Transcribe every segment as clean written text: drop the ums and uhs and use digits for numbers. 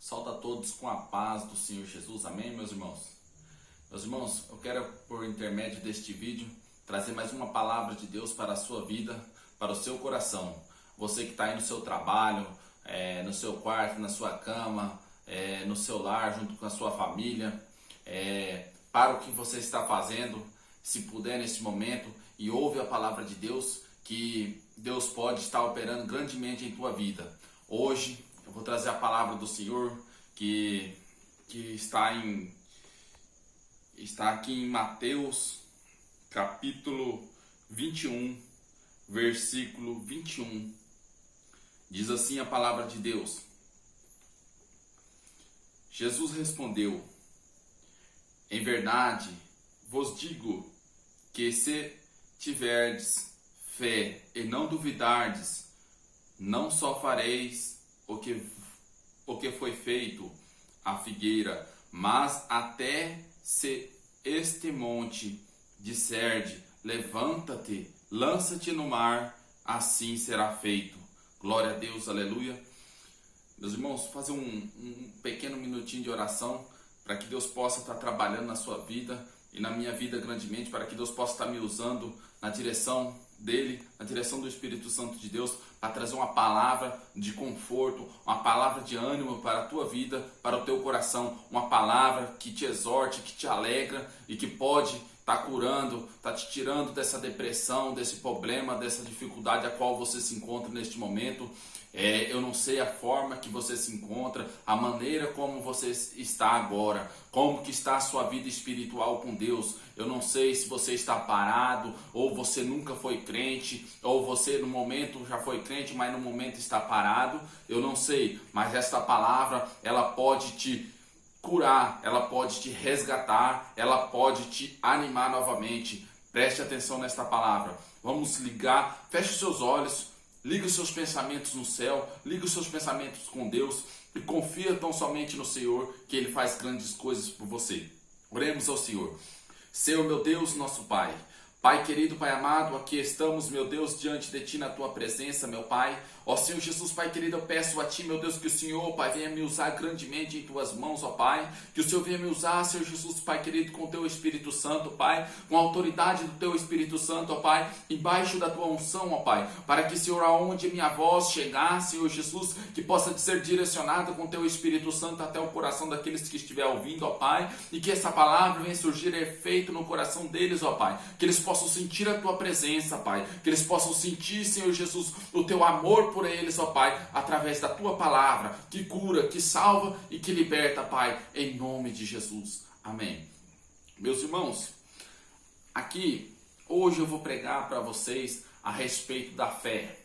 Saúde a todos com a paz do Senhor Jesus, amém, meus irmãos? Meus irmãos, eu quero, por intermédio deste vídeo, trazer mais uma palavra de Deus para a sua vida, para o seu coração. Você que está aí no seu trabalho, no seu quarto, na sua cama, no seu lar, junto com a sua família, para o que você está fazendo, se puder neste momento, e ouve a palavra de Deus, que Deus pode estar operando grandemente em tua vida. Hoje eu vou trazer a palavra do Senhor que está aqui em Mateus capítulo 21, versículo 21. Diz assim a palavra de Deus: Jesus respondeu: em verdade vos digo que se tiverdes fé e não duvidardes, não só fareis o que foi feito à figueira, mas até se este monte disser: levanta-te, lança-te no mar, assim será feito. Glória a Deus, aleluia. Meus irmãos, fazer um pequeno minutinho de oração para que Deus possa estar trabalhando na sua vida e na minha vida grandemente, para que Deus possa estar me usando na direção dele, na direção do Espírito Santo de Deus, para trazer uma palavra de conforto, uma palavra de ânimo para a tua vida, para o teu coração, uma palavra que te exorte, que te alegra e que pode estar curando, estar te tirando dessa depressão, desse problema, dessa dificuldade a qual você se encontra neste momento. Eu não sei a forma que você se encontra, a maneira como você está agora, como que está a sua vida espiritual com Deus. Eu não sei se você está parado, ou você nunca foi crente, ou você no momento já foi crente, mas no momento está parado. Eu não sei, mas esta palavra, ela pode te curar, ela pode te resgatar, ela pode te animar novamente. Preste atenção nesta palavra. Vamos ligar, feche os seus olhos, liga os seus pensamentos no céu, liga os seus pensamentos com Deus e confia tão somente no Senhor, que Ele faz grandes coisas por você. Oremos ao Senhor. Senhor, meu Deus, nosso Pai. Pai querido, Pai amado, aqui estamos, meu Deus, diante de Ti na Tua presença, meu Pai. Ó Senhor Jesus, Pai querido, eu peço a Ti, meu Deus, que o Senhor, Pai, venha me usar grandemente em Tuas mãos, ó Pai. Que o Senhor venha me usar, Senhor Jesus, Pai querido, com o Teu Espírito Santo, Pai. Com a autoridade do Teu Espírito Santo, ó Pai. Embaixo da Tua unção, ó Pai. Para que, Senhor, aonde minha voz chegar, Senhor Jesus, que possa ser direcionada com o Teu Espírito Santo até o coração daqueles que estiver ouvindo, ó Pai. E que essa palavra venha surgir efeito no coração deles, ó Pai. Que eles possam sentir a Tua presença, Pai. Que eles possam sentir, Senhor Jesus, o Teu amor por eles, ó Pai, através da Tua palavra, que cura, que salva e que liberta, Pai, em nome de Jesus. Amém. Meus irmãos, aqui, hoje eu vou pregar para vocês a respeito da fé.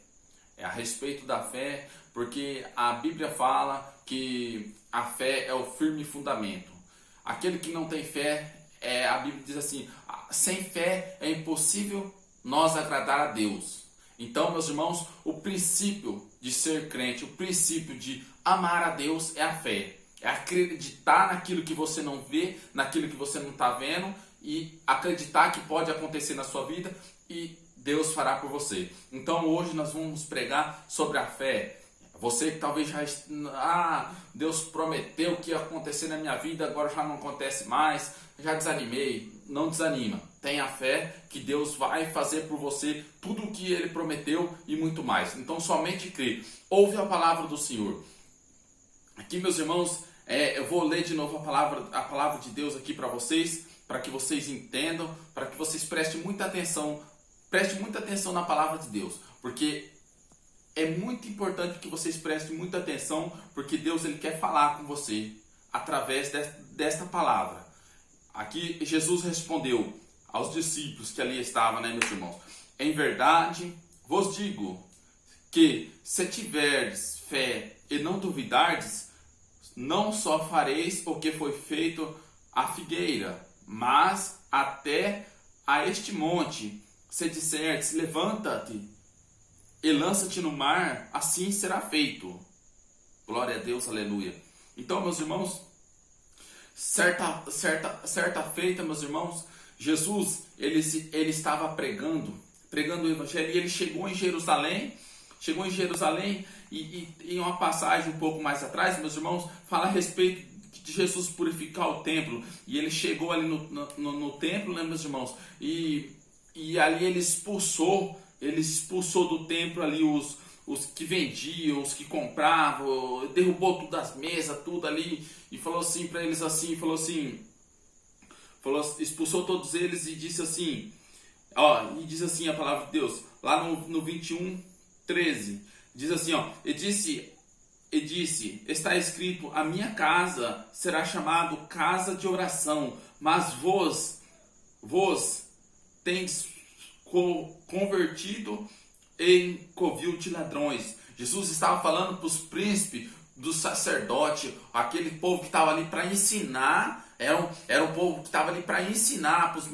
A respeito da fé, porque a Bíblia fala que a fé é o firme fundamento. Aquele que não tem fé, a Bíblia diz assim: sem fé é impossível nós agradar a Deus. Então, meus irmãos, o princípio de ser crente, o princípio de amar a Deus é a fé. É acreditar naquilo que você não vê, naquilo que você não está vendo, e acreditar que pode acontecer na sua vida e Deus fará por você. Então, hoje nós vamos pregar sobre a fé. Você que talvez já... Deus prometeu que ia acontecer na minha vida, agora já não acontece mais, já desanimei. Não desanima. Tenha fé que Deus vai fazer por você tudo o que Ele prometeu e muito mais. Então somente crê. Ouve a palavra do Senhor. Aqui, meus irmãos, eu vou ler de novo a palavra de Deus aqui para vocês, para que vocês entendam, para que vocês prestem muita atenção. Preste muita atenção na palavra de Deus, porque é muito importante que vocês prestem muita atenção, porque Deus ele quer falar com você através desta palavra. Aqui Jesus respondeu aos discípulos que ali estavam, né, meus irmãos? Em verdade vos digo que se tiverdes fé e não duvidardes, não só fareis o que foi feito à figueira, mas até a este monte, se disserdes: levanta-te e lança-te no mar, assim será feito. Glória a Deus, aleluia. Então, meus irmãos, certa feita, meus irmãos, Jesus, ele estava pregando o evangelho, e ele chegou em Jerusalém em uma passagem um pouco mais atrás, meus irmãos, fala a respeito de Jesus purificar o templo. E ele chegou ali no templo, né, meus irmãos? E ali ele expulsou do templo ali os que vendiam, os que compravam, derrubou tudo das mesas, tudo ali, e falou assim para eles assim, expulsou todos eles e disse assim, e diz assim a palavra de Deus, lá no 21:13, diz assim, e disse, está escrito, a minha casa será chamado casa de oração, mas vos tendes convertido em covil de ladrões. Jesus estava falando para os príncipes, dos sacerdotes, aquele povo que estava ali para ensinar, era o povo que estava ali para ensinar para os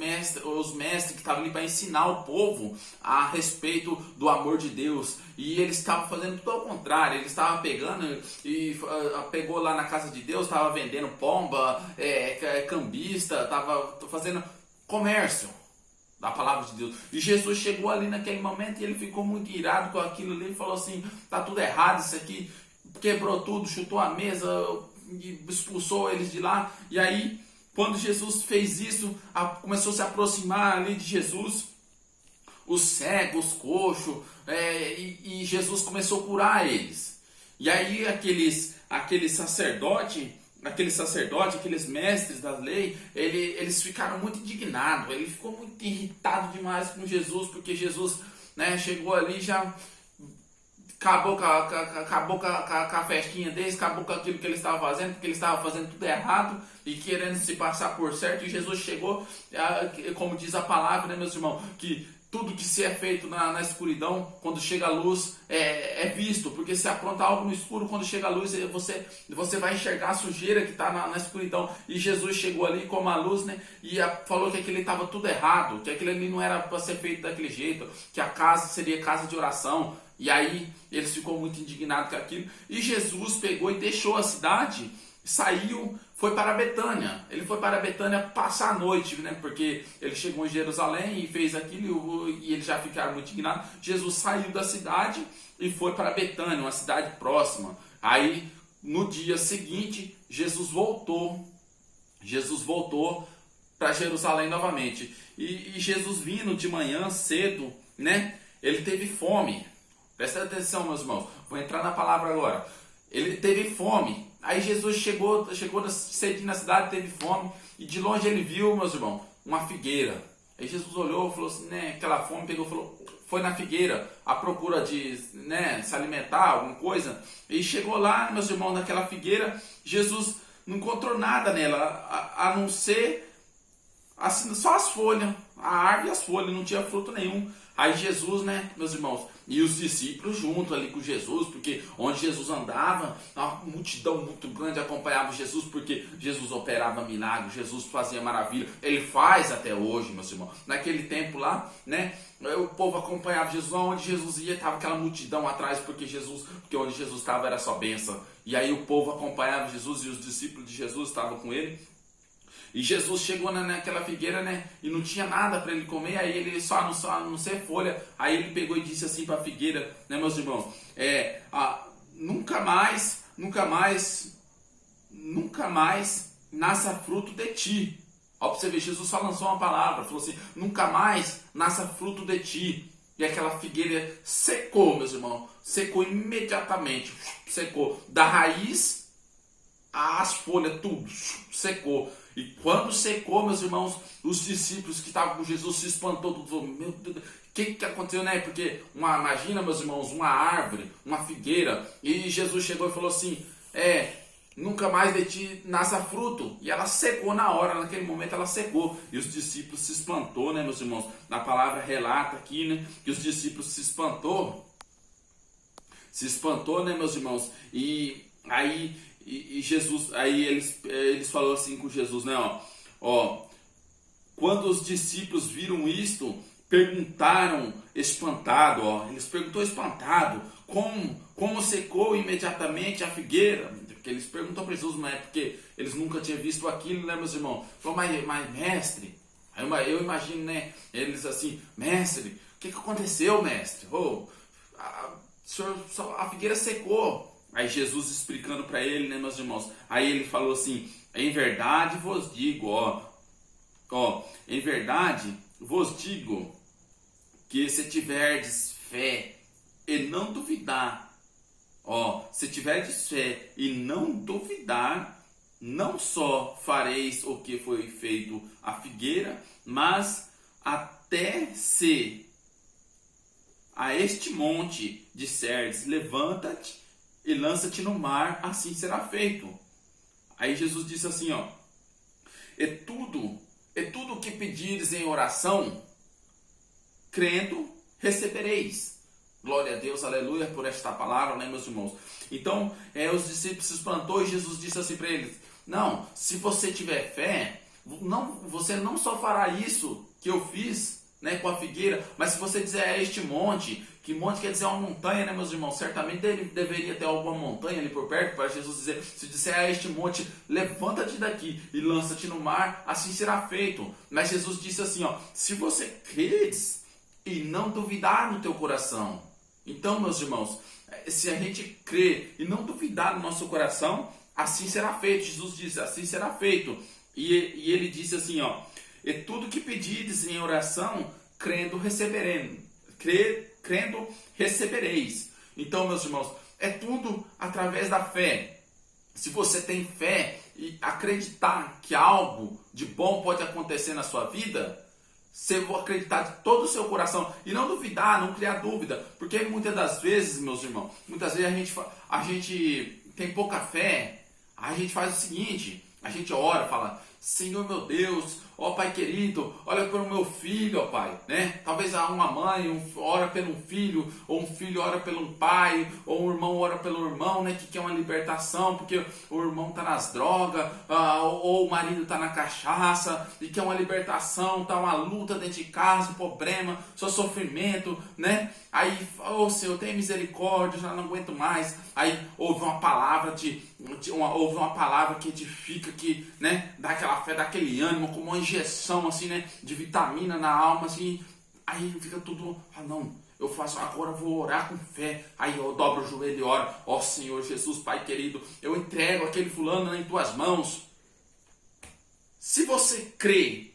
mestres que estavam ali para ensinar o povo a respeito do amor de Deus. E eles estavam fazendo tudo ao contrário. Eles estavam pegando e pegou lá na casa de Deus, estava vendendo pomba, cambista, estava fazendo comércio da palavra de Deus. E Jesus chegou ali naquele momento e ele ficou muito irado com aquilo ali e falou assim, tá tudo errado isso aqui, quebrou tudo, chutou a mesa, expulsou eles de lá. E aí, quando Jesus fez isso, começou a se aproximar ali de Jesus os cegos, os coxos, e Jesus começou a curar eles. E aí aqueles sacerdotes, aqueles mestres da lei, eles ficaram muito indignados. Ele ficou muito irritado demais com Jesus, porque Jesus, né, chegou ali e já acabou com a festinha deles, acabou com aquilo que ele estava fazendo, porque ele estava fazendo tudo errado e querendo se passar por certo. E Jesus chegou, como diz a palavra, né, meus irmãos, que tudo que se é feito na escuridão, quando chega a luz, é visto. Porque se apronta algo no escuro, quando chega a luz, você vai enxergar a sujeira que está na escuridão. E Jesus chegou ali como a luz, né? E falou que aquilo estava tudo errado, que aquilo ali não era para ser feito daquele jeito, que a casa seria casa de oração. E aí eles ficou muito indignados com aquilo. E Jesus pegou e deixou a cidade, saiu, foi para Betânia. Ele foi para Betânia passar a noite, né? Porque ele chegou em Jerusalém e fez aquilo e eles já ficaram muito indignados. Jesus saiu da cidade e foi para Betânia, uma cidade próxima. Aí no dia seguinte Jesus voltou para Jerusalém novamente. E Jesus vindo de manhã cedo, né? Ele teve fome. Presta atenção, meus irmãos. Vou entrar na palavra agora. Ele teve fome. Aí Jesus chegou cedinho na cidade, teve fome. E de longe ele viu, meus irmãos, uma figueira. Aí Jesus olhou e falou assim, né? Aquela fome pegou, foi na figueira à procura de, né, se alimentar, alguma coisa. E chegou lá, meus irmãos, naquela figueira. Jesus não encontrou nada nela, a não ser assim, só as folhas. A árvore e as folhas, não tinha fruto nenhum. Aí Jesus, né, meus irmãos, e os discípulos junto ali com Jesus, porque onde Jesus andava, uma multidão muito grande acompanhava Jesus, porque Jesus operava milagres, Jesus fazia maravilha, ele faz até hoje, meus irmãos. Naquele tempo lá, né, o povo acompanhava Jesus, onde Jesus ia, estava aquela multidão atrás, porque onde Jesus estava era só bênção. E aí o povo acompanhava Jesus e os discípulos de Jesus estavam com ele. E Jesus chegou naquela figueira, né? E não tinha nada para ele comer. Aí ele só não sei folha. Aí ele pegou e disse assim para a figueira, né, meus irmãos? Nunca mais nasça fruto de ti. Ó, para você ver, Jesus só lançou uma palavra. Falou assim, nunca mais nasça fruto de ti. E aquela figueira secou, meus irmãos. Secou imediatamente. Secou. Da raiz às folhas, tudo secou. E quando secou, meus irmãos, os discípulos que estavam com Jesus se espantou, tudo, meu Deus, o que aconteceu, né? Porque imagina, meus irmãos, uma árvore, uma figueira, e Jesus chegou e falou assim, nunca mais de ti nasça fruto. E ela secou na hora, naquele momento ela secou. E os discípulos se espantou, né, meus irmãos? Na palavra relata aqui, né, que os discípulos se espantou, né, meus irmãos? E aí Jesus, aí eles falaram assim com Jesus, né, quando os discípulos viram isto, perguntaram espantado, eles perguntou espantado, como secou imediatamente a figueira? Porque eles perguntam para Jesus, mas é porque eles nunca tinham visto aquilo, né, meus irmãos? Falou, mas mestre, eu imagino, né, eles assim, mestre, o que aconteceu, mestre? a figueira secou. Aí Jesus explicando para ele, né, meus irmãos? Aí ele falou assim: em verdade vos digo, em verdade vos digo que se tiverdes fé e não duvidar, se tiverdes fé e não duvidar, não só fareis o que foi feito à figueira, mas até se a este monte disserdes, levanta-te e lança-te no mar, assim será feito. Aí Jesus disse assim, é tudo o que pedires em oração, crendo, recebereis. Glória a Deus, aleluia, por esta palavra, né, meus irmãos? Então, os discípulos se espantou e Jesus disse assim para eles: não, se você tiver fé, você não só fará isso que eu fiz, né, com a figueira, mas se você dizer a este monte, que monte quer dizer uma montanha, né, meus irmãos? Certamente ele deveria ter alguma montanha ali por perto para Jesus dizer: se disser a este monte, levanta-te daqui e lança-te no mar, assim será feito. Mas Jesus disse assim, se você creres e não duvidar no teu coração. Então, meus irmãos, se a gente crer e não duvidar no nosso coração, assim será feito. Jesus disse: assim será feito. E ele disse assim, e tudo que pedides em oração, crendo recebereis. Então, meus irmãos, é tudo através da fé. Se você tem fé e acreditar que algo de bom pode acontecer na sua vida, você vai acreditar de todo o seu coração e não duvidar, não criar dúvida, porque muitas das vezes, meus irmãos, muitas vezes a gente tem pouca fé. A gente faz o seguinte: a gente ora, fala: Senhor meu Deus, Pai querido, olha pelo meu filho, Pai, né? Talvez uma mãe ora pelo filho, ou um filho ora pelo pai, ou um irmão ora pelo irmão, né? Que quer uma libertação, porque o irmão tá nas drogas, ou o marido tá na cachaça, e quer uma libertação, tá uma luta dentro de casa, problema, só sofrimento, né? Aí, Senhor, tem misericórdia, já não aguento mais. Aí ouve uma palavra ouve uma palavra que edifica, que, né, dá aquela fé, dá aquele ânimo, como uma injeção assim, né, de vitamina na alma, assim. Aí fica tudo, não, eu faço agora, vou orar com fé. Aí eu dobro o joelho e oro: Senhor Jesus, Pai querido, eu entrego aquele fulano em tuas mãos. Se você crê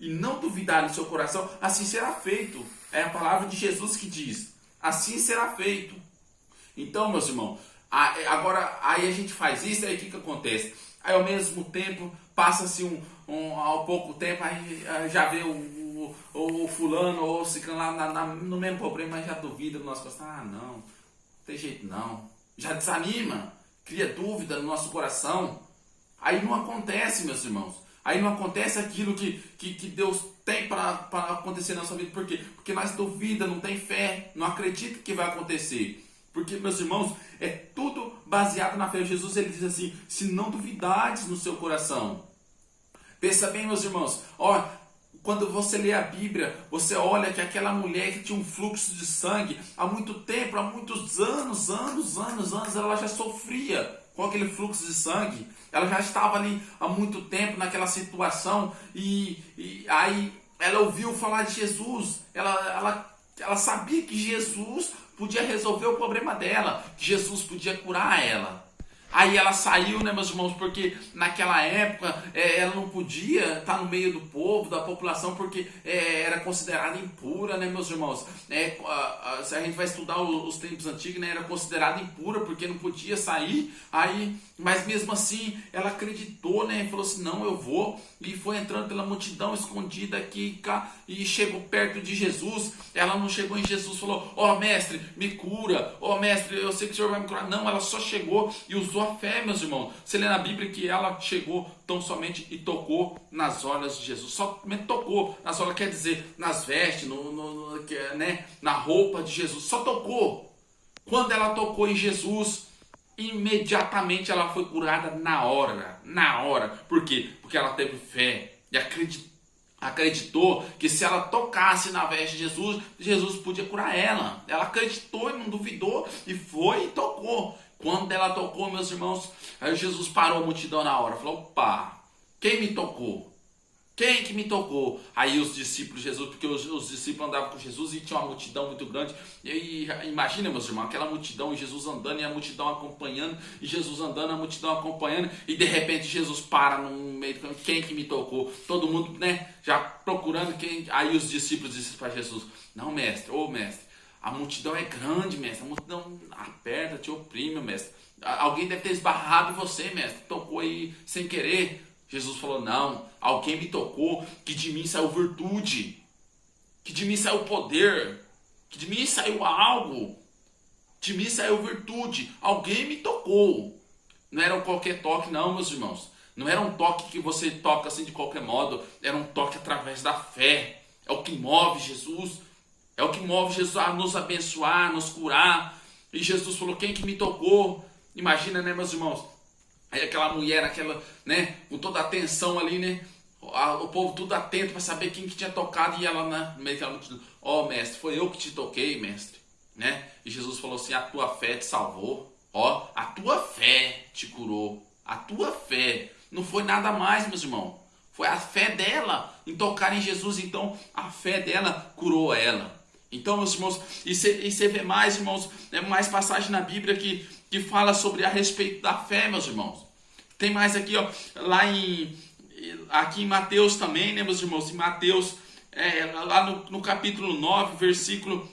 e não duvidar no seu coração, assim será feito. É a palavra de Jesus que diz: assim será feito. Então, meus irmãos, agora aí a gente faz isso, aí o que acontece? Aí ao mesmo tempo, passa-se ao pouco tempo, aí já vê o fulano ou se lá no mesmo problema, mas já duvida do nosso coração: não tem jeito não. Já desanima, cria dúvida no nosso coração. Aí não acontece, meus irmãos. Aí não acontece aquilo que Deus tem para acontecer na nossa vida. Por quê? Porque nós duvida, não tem fé, não acredita que vai acontecer. Porque, meus irmãos, é tudo baseado na fé. Jesus, ele diz assim: se não duvidardes no seu coração. Pensa bem, meus irmãos, quando você lê a Bíblia, você olha que aquela mulher que tinha um fluxo de sangue há muito tempo, há muitos anos, ela já sofria com aquele fluxo de sangue. Ela já estava ali há muito tempo naquela situação e aí ela ouviu falar de Jesus. Ela sabia que Jesus podia resolver o problema dela, que Jesus podia curar ela. Aí ela saiu, né, meus irmãos, porque naquela época ela não podia estar no meio do povo, da população, porque era considerada impura, né, meus irmãos? Se a gente vai estudar os tempos antigos, né, era considerada impura, porque não podia sair. Aí, mas mesmo assim, ela acreditou, né, e falou assim: não, eu vou. E foi entrando pela multidão escondida aqui e chegou perto de Jesus. Ela não chegou em Jesus e falou: mestre, me cura. Mestre, eu sei que o Senhor vai me curar. Não, ela só chegou e usou a fé, meus irmãos. Você lê na Bíblia que ela chegou tão somente e tocou nas orlas de Jesus. Somente tocou nas orlas, quer dizer, nas vestes, né, na roupa de Jesus. Só tocou. Quando ela tocou em Jesus, imediatamente ela foi curada na hora. Por quê? Porque ela teve fé e acreditou que se ela tocasse na veste de Jesus, Jesus podia curar ela. Ela acreditou e não duvidou e foi e tocou. Quando ela tocou, meus irmãos, aí Jesus parou a multidão na hora, falou: opa, quem me tocou? Quem que me tocou? Aí os discípulos de Jesus, porque os discípulos andavam com Jesus e tinha uma multidão muito grande. E imagina, meus irmãos, aquela multidão, e Jesus andando e a multidão acompanhando, e Jesus andando, a multidão acompanhando, e de repente Jesus para no meio do caminho. Quem que me tocou? Todo mundo, né, já procurando quem. Aí os discípulos disseram para Jesus: não, mestre, ô mestre, a multidão é grande, mestre, a multidão aperta, te oprime, mestre. Alguém deve ter esbarrado em você, mestre, tocou aí sem querer. Jesus falou: não, alguém me tocou, que de mim saiu virtude, que de mim saiu poder, que de mim saiu algo, de mim saiu virtude, alguém me tocou. Não era qualquer toque não, meus irmãos, não era um toque que você toca assim de qualquer modo, era um toque através da fé. É o que move Jesus, é o que move Jesus a nos abençoar, a nos curar. E Jesus falou: quem que me tocou? Imagina, né, meus irmãos? Aí aquela mulher, aquela, né, com toda a atenção ali, né, o povo tudo atento para saber quem que tinha tocado, e ela, né, no meio daquela multidão: ó, mestre, foi eu que te toquei, mestre, né? E Jesus falou assim: a tua fé te salvou, ó, a tua fé te curou, a tua fé, não foi nada mais, meus irmãos, foi a fé dela em tocar em Jesus. Então a fé dela curou ela. Então, meus irmãos, e você vê mais, irmãos, mais passagem na Bíblia que fala sobre a respeito da fé, meus irmãos. Tem mais aqui, ó, aqui em Mateus também, né, meus irmãos? Em Mateus, lá no capítulo 9, versículo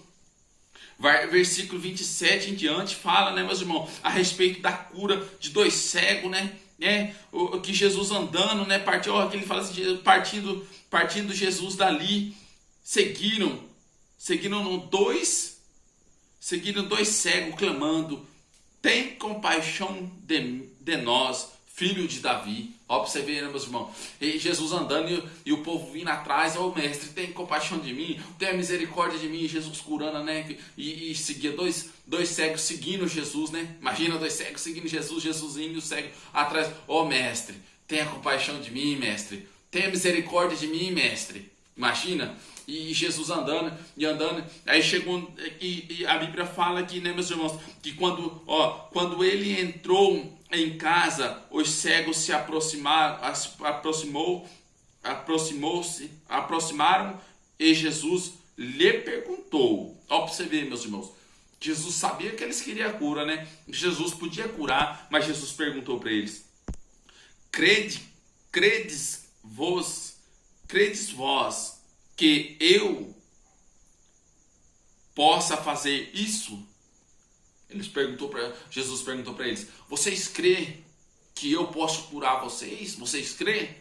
27 em diante, fala, né, meus irmãos, a respeito da cura de 2 cegos, né? Que Jesus andando, né, que ele fala assim, partindo Jesus dali, seguiram dois cegos clamando: tem compaixão de nós, filho de Davi. Ó, pra você ver, né, meus irmãos? E Jesus andando e o povo vindo atrás: ô mestre, tem compaixão de mim, tenha misericórdia de mim. E Jesus curando, né? E seguia dois cegos seguindo Jesus, né? Imagina 2 cegos seguindo Jesus, Jesusinho e o cego atrás: ô mestre, tenha compaixão de mim, mestre, tenha misericórdia de mim, mestre. Imagina. E Jesus andando e andando. Aí chegou, e a Bíblia fala aqui, né, meus irmãos, que quando ele entrou em casa, os cegos se aproximaram, e Jesus lhe perguntou. Ó, pra você ver, meus irmãos, Jesus sabia que eles queriam a cura, né? Jesus podia curar, mas Jesus perguntou para eles: credes vós que eu possa fazer isso? Jesus perguntou para eles: vocês crêem que eu posso curar vocês? Vocês crêem?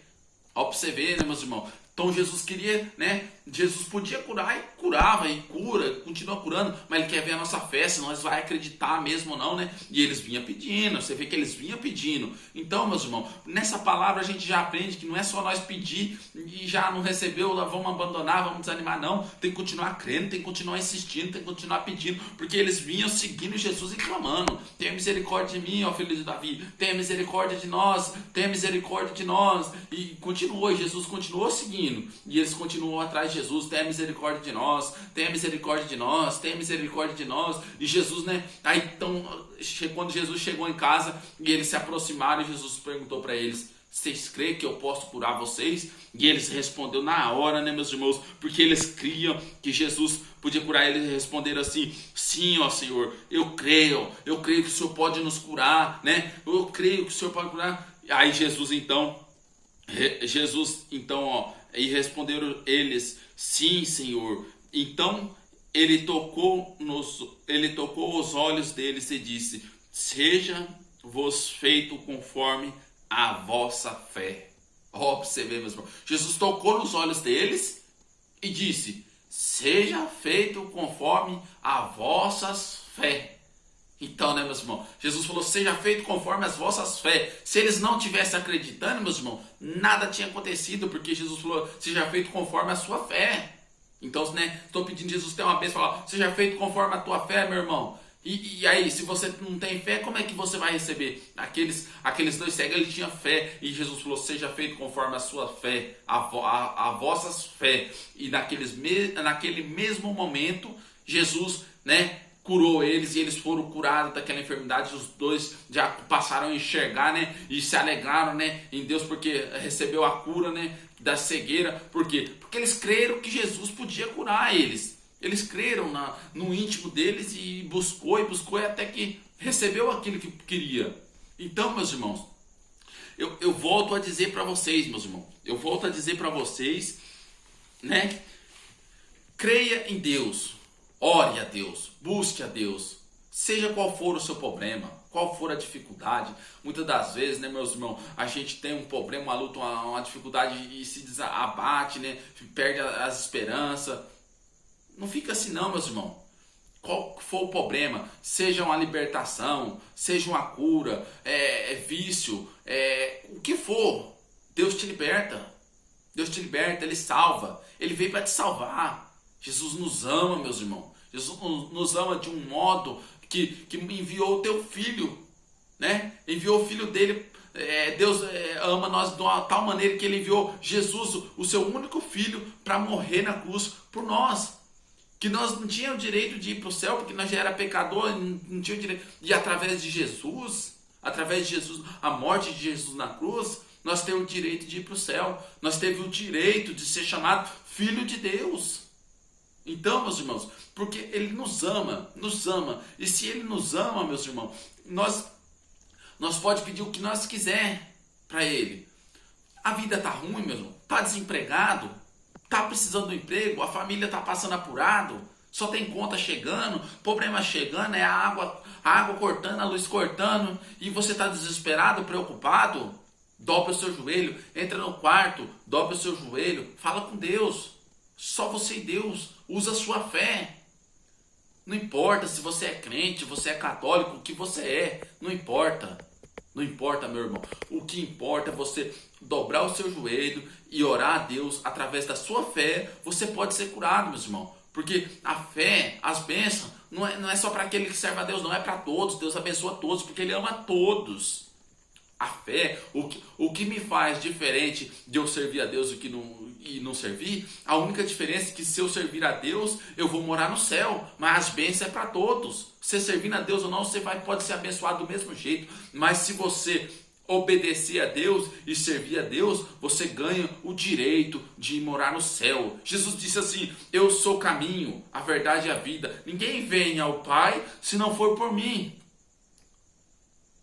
Ó, pra você ver, né, meus irmãos? Então Jesus queria, né? Jesus podia curar e curava, e cura, continua curando, mas ele quer ver a nossa fé, se nós vai acreditar mesmo ou não, né? E eles vinham pedindo, você vê que eles vinham pedindo. Então, meus irmãos, nessa palavra a gente já aprende que não é só nós pedir e já não recebeu, vamos abandonar, vamos desanimar, não. Tem que continuar crendo, tem que continuar insistindo, tem que continuar pedindo, porque eles vinham seguindo Jesus e clamando: tenha misericórdia de mim, ó filho de Davi, tenha misericórdia de nós, tenha misericórdia de nós. E continuou, Jesus continuou seguindo. E eles continuam atrás de Jesus: tenha misericórdia de nós, tenha misericórdia de nós, tenha misericórdia de nós. E Jesus, né? Aí então, quando Jesus chegou em casa e eles se aproximaram, Jesus perguntou para eles: vocês creem que eu posso curar vocês? E eles responderam na hora, né, meus irmãos? Porque eles criam que Jesus podia curar. Eles responderam assim: sim, ó Senhor, eu creio que o Senhor pode nos curar, né? Eu creio que o Senhor pode curar. Aí Jesus então, ó, e responderam eles: sim, Senhor. Então ele tocou os olhos deles e disse: seja-vos feito conforme a vossa fé. Ó, pra você ver, meus irmãos, Jesus tocou nos olhos deles e disse: seja feito conforme a vossas fé. Então, né, meus irmãos, Jesus falou: seja feito conforme as vossas fé. Se eles não tivessem acreditando, meus irmãos, nada tinha acontecido, porque Jesus falou: seja feito conforme a sua fé. Então, né, estou pedindo Jesus ter uma bênção, falar: seja feito conforme a tua fé, meu irmão. E aí, se você não tem fé, como é que você vai receber? Aqueles 2 cegos, ele tinha fé, e Jesus falou: seja feito conforme a sua fé, a vossas fé. E naquele mesmo momento, Jesus, né, curou eles e eles foram curados daquela enfermidade. Os dois já passaram a enxergar, né? E se alegraram, né? Em Deus, porque recebeu a cura, né? Da cegueira. Por quê? Porque eles creram que Jesus podia curar eles. Eles creram no íntimo deles e buscou até que recebeu aquilo que queria. Então, meus irmãos, eu volto a dizer para vocês, meus irmãos, eu volto a dizer para vocês, né? Creia em Deus, ore a Deus, busque a Deus, seja qual for o seu problema, qual for a dificuldade. Muitas das vezes, né, meus irmãos, a gente tem um problema, uma luta, uma dificuldade e se abate, né? Perde as esperanças. Não fica assim não, meus irmãos. Qual for o problema, seja uma libertação, seja uma cura, vício, o que for, Deus te liberta. Deus te liberta, Ele salva. Ele veio para te salvar. Jesus nos ama, meus irmãos. Jesus nos ama de um modo que enviou o teu filho, né? Enviou o filho dele. Deus ama nós de uma tal maneira que Ele enviou Jesus, o seu único filho, para morrer na cruz por nós. Que nós não tínhamos o direito de ir para o céu, porque nós já era pecador, não tínhamos o direito. E através de Jesus, a morte de Jesus na cruz, nós temos o direito de ir para o céu. Nós temos o direito de ser chamado filho de Deus. Então, meus irmãos, porque Ele nos ama. E se Ele nos ama, meus irmãos, nós pode pedir o que nós quiser para Ele. A vida está ruim, meu irmão, está desempregado, está precisando de um emprego, a família está passando apurado, só tem conta chegando, problema chegando, a água cortando, a luz cortando, e você está desesperado, preocupado. Dobra o seu joelho, entra no quarto, dobra o seu joelho, fala com Deus. Só você e Deus. Usa a sua fé. Não importa se você é crente, você é católico, o que você é. Não importa. Não importa, meu irmão. O que importa é você dobrar o seu joelho e orar a Deus. Através da sua fé, você pode ser curado, meus irmãos. Porque a fé, as bênçãos, não é só para aquele que serve a Deus, não é para todos. Deus abençoa todos, porque Ele ama todos. A fé, o que me faz diferente de eu servir a Deus e não servir, a única diferença é que se eu servir a Deus, eu vou morar no céu, mas as bênçãos é para todos. Você servindo a Deus ou não, você pode ser abençoado do mesmo jeito, mas se você obedecer a Deus e servir a Deus, você ganha o direito de morar no céu. Jesus disse assim: eu sou o caminho, a verdade e a vida. Ninguém vem ao Pai se não for por mim.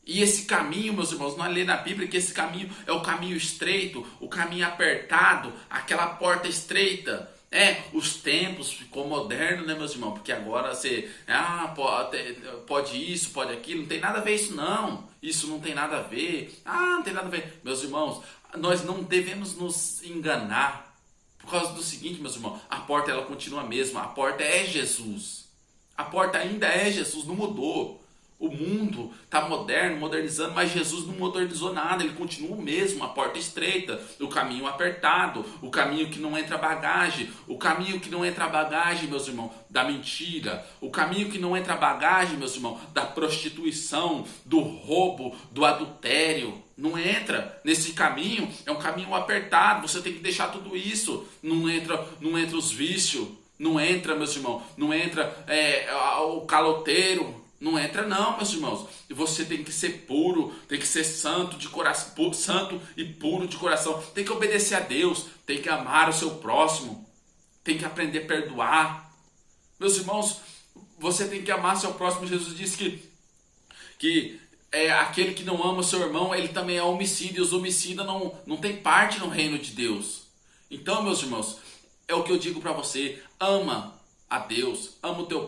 E esse caminho, meus irmãos, não é ler na Bíblia que esse caminho é o caminho estreito, o caminho apertado, aquela porta estreita. Os tempos ficou moderno, né, meus irmãos? Porque agora você, pode isso, pode aquilo, não tem nada a ver isso não. Isso não tem nada a ver. Não tem nada a ver. Meus irmãos, nós não devemos nos enganar. Por causa do seguinte, meus irmãos, a porta ela continua a mesma, a porta é Jesus. A porta ainda é Jesus, não mudou. O mundo está moderno, modernizando, mas Jesus não modernizou nada, Ele continua o mesmo, a porta estreita, o caminho apertado, o caminho que não entra bagagem, o caminho que não entra bagagem, meus irmãos, da mentira, o caminho que não entra bagagem, meus irmãos, da prostituição, do roubo, do adultério. Não entra nesse caminho, é um caminho apertado, você tem que deixar tudo isso, não entra os vícios, não entra, meus irmãos, não entra o caloteiro. Não entra não, meus irmãos. E você tem que ser puro, tem que ser santo de coração, santo e puro de coração. Tem que obedecer a Deus, tem que amar o seu próximo, tem que aprender a perdoar. Meus irmãos, você tem que amar seu próximo. Jesus disse que aquele que não ama o seu irmão, ele também é homicida, e os homicidas não tem parte no reino de Deus. Então, meus irmãos, é o que eu digo para você: ama a Deus, ama o teu